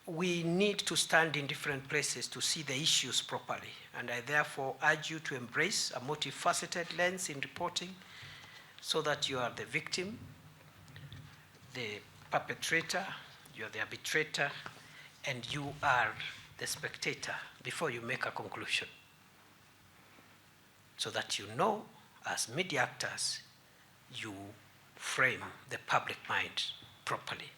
we need to stand in different places to see the issues properly. And I therefore urge you to embrace a multifaceted lens in reporting so that you are the victim, the perpetrator, you're the arbitrator, and you are the spectator before you make a conclusion. So that you know, as media actors, you frame the public mind properly.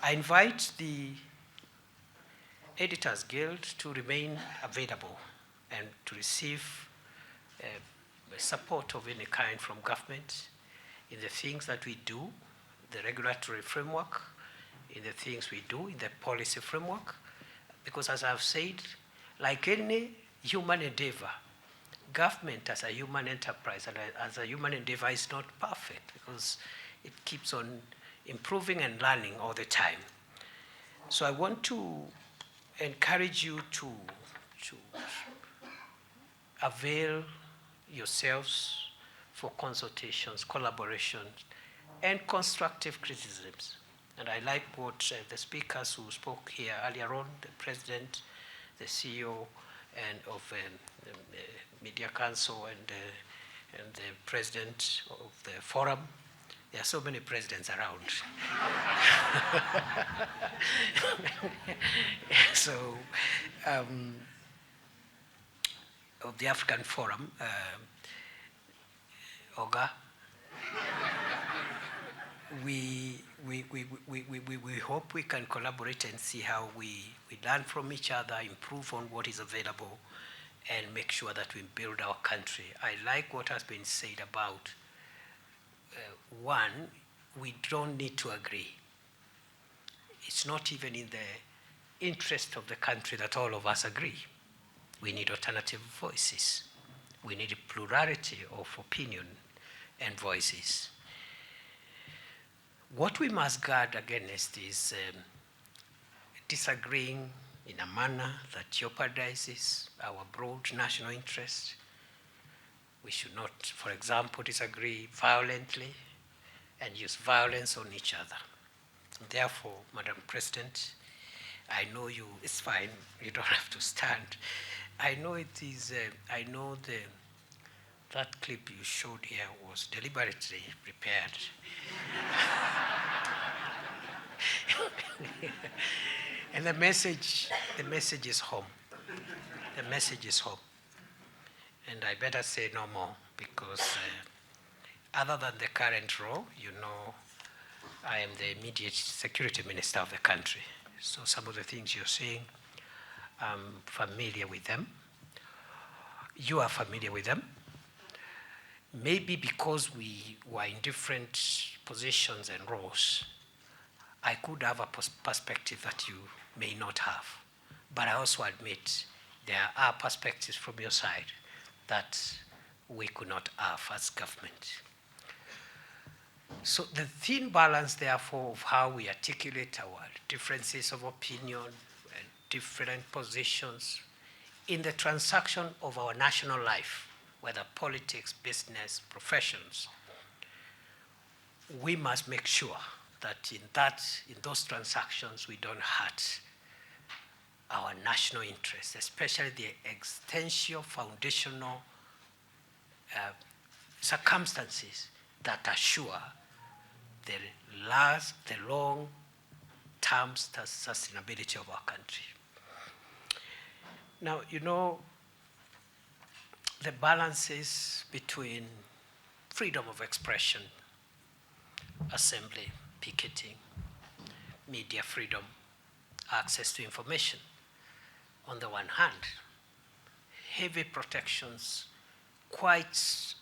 I invite the Editors Guild to remain available and to receive support of any kind from government in the things that we do, the regulatory framework, in the things we do, in the policy framework. Because as I've said, like any human endeavor, government as a human enterprise and as a human endeavor is not perfect because it keeps on improving and learning all the time. So I want to encourage you to avail yourselves for consultations, collaborations, and constructive criticisms. And I like what the speakers who spoke here earlier on, the president, the CEO, and of the Media Council, and the president of the forum. There are so many presidents around. So, of the African Forum, Oga, we hope we can collaborate and see how we learn from each other, improve on what is available, and make sure that we build our country. I like what has been said about, one, we don't need to agree. It's not even in the interest of the country that all of us agree. We need alternative voices. We need a plurality of opinion and voices. What we must guard against is disagreeing in a manner that jeopardizes our broad national interest. We should not, for example, disagree violently and use violence on each other. Therefore, Madam President, I know you, it's fine, you don't have to stand. I know it is, I know that clip you showed here was deliberately prepared. And the message is home. The message is home. And I better say no more because other than the current role, you know, I am the immediate security minister of the country. So some of the things you're saying, I'm familiar with them. You are familiar with them. Maybe because we were in different positions and roles, I could have a perspective that you may not have. But I also admit there are perspectives from your side that we could not have as government. So the thin balance, therefore, of how we articulate our differences of opinion and different positions in the transaction of our national life, whether politics, business, professions, we must make sure that in those transactions we don't hurt our national interests, especially the existential, foundational circumstances that assure the long-term sustainability of our country. Now, you know, the balances between freedom of expression, assembly, picketing, media freedom, access to information, on the one hand, heavy protections, quite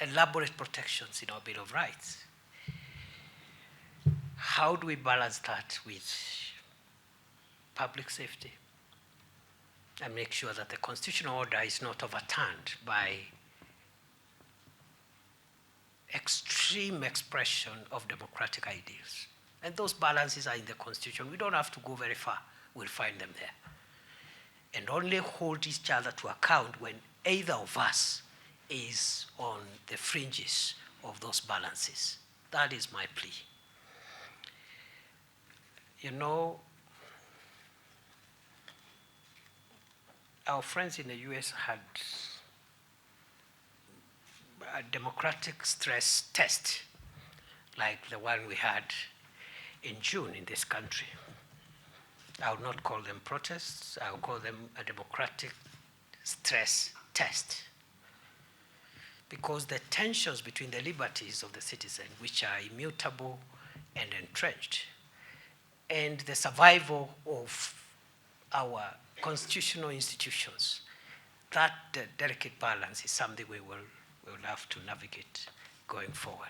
elaborate protections in our Bill of Rights. How do we balance that with public safety and make sure that the constitutional order is not overturned by extreme expression of democratic ideals? And those balances are in the Constitution. We don't have to go very far. We'll find them there. And only hold each other to account when either of us is on the fringes of those balances. That is my plea. You know, our friends in the US had a democratic stress test like the one we had in June in this country. I would not call them protests, I would call them a democratic stress test. Because the tensions between the liberties of the citizen, which are immutable and entrenched, and the survival of our constitutional institutions, that delicate balance is something we will have to navigate going forward.